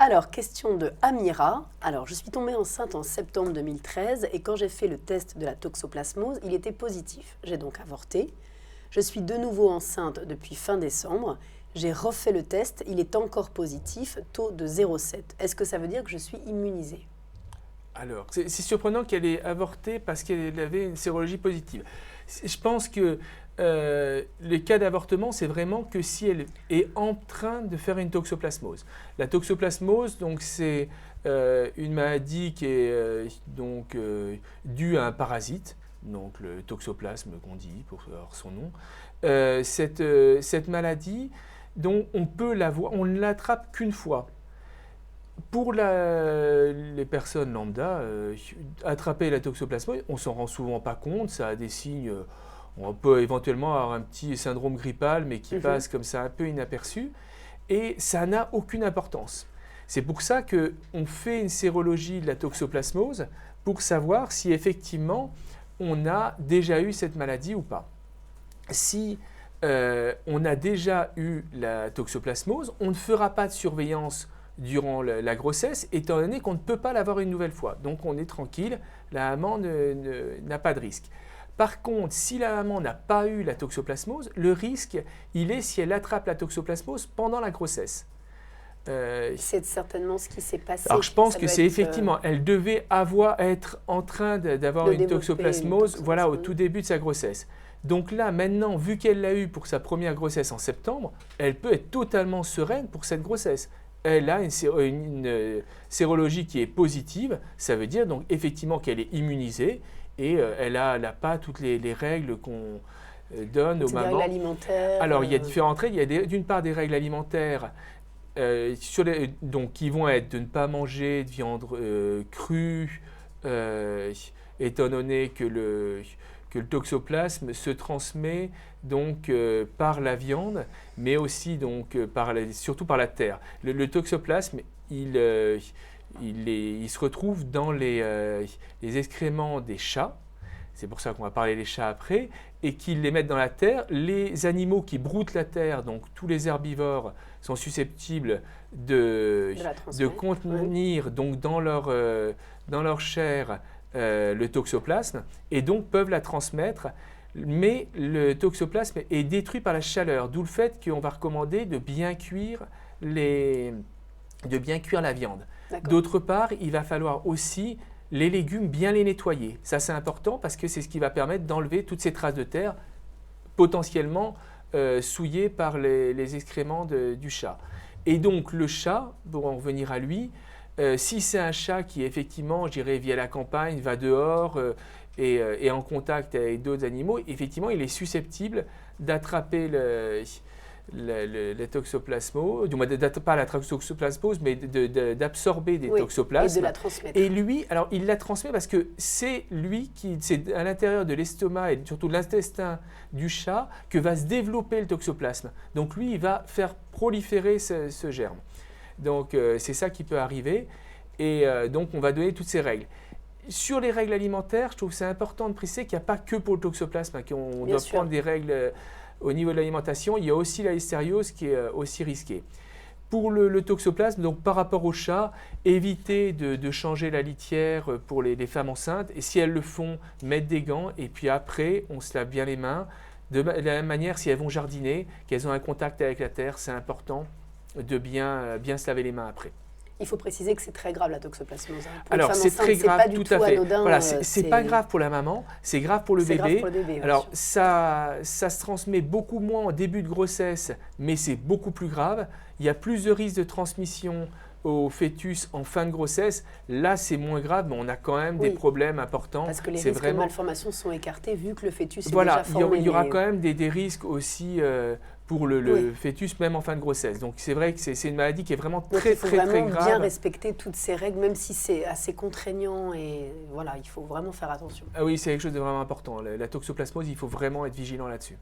Alors, question de Amira. Alors, je suis tombée enceinte en septembre 2013 et quand j'ai fait le test de la toxoplasmose, il était positif. J'ai donc avorté. Je suis de nouveau enceinte depuis fin décembre. J'ai refait le test, il est encore positif, taux de 0,7. Est-ce que ça veut dire que je suis immunisée? Alors, c'est surprenant qu'elle ait avorté parce qu'elle avait une sérologie positive. Je pense que les cas d'avortement, c'est vraiment que si elle est en train de faire une toxoplasmose. La toxoplasmose, donc, c'est une maladie qui est due à un parasite, donc le toxoplasme qu'on dit pour son nom. Cette maladie, dont on peut l'avoir, on ne l'attrape qu'une fois. Pour les personnes lambda, attraper la toxoplasmose, on s'en rend souvent pas compte, ça a des signes, on peut éventuellement avoir un petit syndrome grippal, mais qui passe comme ça un peu inaperçu, et ça n'a aucune importance. C'est pour ça qu'on fait une sérologie de la toxoplasmose pour savoir si effectivement on a déjà eu cette maladie ou pas. Si on a déjà eu la toxoplasmose, on ne fera pas de surveillance durant la grossesse, étant donné qu'on ne peut pas l'avoir une nouvelle fois. Donc on est tranquille, la maman n'a pas de risque. Par contre, si la maman n'a pas eu la toxoplasmose, le risque, il est si elle attrape la toxoplasmose pendant la grossesse. C'est certainement ce qui s'est passé. Alors je pense que c'est effectivement, elle devait être en train d'avoir une toxoplasmose, voilà, au tout début de sa grossesse. Donc là, maintenant, vu qu'elle l'a eu pour sa première grossesse en septembre, elle peut être totalement sereine pour cette grossesse. Elle a une sérologie qui est positive, ça veut dire donc effectivement qu'elle est immunisée et elle n'a pas toutes les règles qu'on donne aux mamans. Des règles alimentaires. Alors il y a différentes règles. Il y a d'une part des règles alimentaires donc, qui vont être de ne pas manger de viande crue, étant donné que le toxoplasme se transmet donc par la viande, mais aussi donc surtout par la terre. Le toxoplasme, il se retrouve dans les excréments des chats. C'est pour ça qu'on va parler des chats après, et qu'ils les mettent dans la terre. Les animaux qui broutent la terre, donc tous les herbivores, sont susceptibles de contenir donc dans leur chair le toxoplasme et donc peuvent la transmettre. Mais le toxoplasme est détruit par la chaleur, d'où le fait qu'on va recommander de bien cuire la viande. D'autre part, il va falloir aussi les légumes, bien les nettoyer. Ça, c'est important parce que c'est ce qui va permettre d'enlever toutes ces traces de terre potentiellement souillées par les excréments du chat. Et donc, le chat, pour en revenir à lui, si c'est un chat qui, effectivement, je dirais, vit à la campagne, va dehors et est en contact avec d'autres animaux, effectivement, il est susceptible d'attraper la toxoplasmose, du moins pas la toxoplasmose, mais d'absorber des toxoplasmes. Et de la transmettre. Et lui, alors il la transmet parce que c'est lui c'est à l'intérieur de l'estomac et surtout de l'intestin du chat que va se développer le toxoplasme. Donc lui, il va faire proliférer ce germe. Donc c'est ça qui peut arriver. Et donc on va donner toutes ces règles. Sur les règles alimentaires, je trouve que c'est important de préciser qu'il n'y a pas que pour le toxoplasme qu'on doit prendre des règles au niveau de l'alimentation. Il y a aussi la listériose qui est aussi risquée. Pour le toxoplasme, donc par rapport au chat, éviter de changer la litière pour les femmes enceintes. Et si elles le font, mettre des gants. Et puis après, on se lave bien les mains. De la même manière, si elles vont jardiner, qu'elles ont un contact avec la terre, c'est important de bien se laver les mains après. Il faut préciser que c'est très grave la toxoplasmose. Alors c'est très grave, tout à fait. Anodin, voilà, c'est pas grave pour la maman, c'est grave pour le bébé. Alors ça se transmet beaucoup moins en début de grossesse, mais c'est beaucoup plus grave. Il y a plus de risques de transmission au fœtus en fin de grossesse. Là, c'est moins grave, mais on a quand même des problèmes importants. Parce que les risques de malformation sont écartés vu que le fœtus est déjà formé. Il y aura quand même des risques aussi pour le fœtus, même en fin de grossesse. Donc c'est vrai que c'est une maladie qui est vraiment très grave. Il faut vraiment bien respecter toutes ces règles, même si c'est assez contraignant. Et voilà, il faut vraiment faire attention. Ah oui, c'est quelque chose de vraiment important. La toxoplasmose, il faut vraiment être vigilant là-dessus.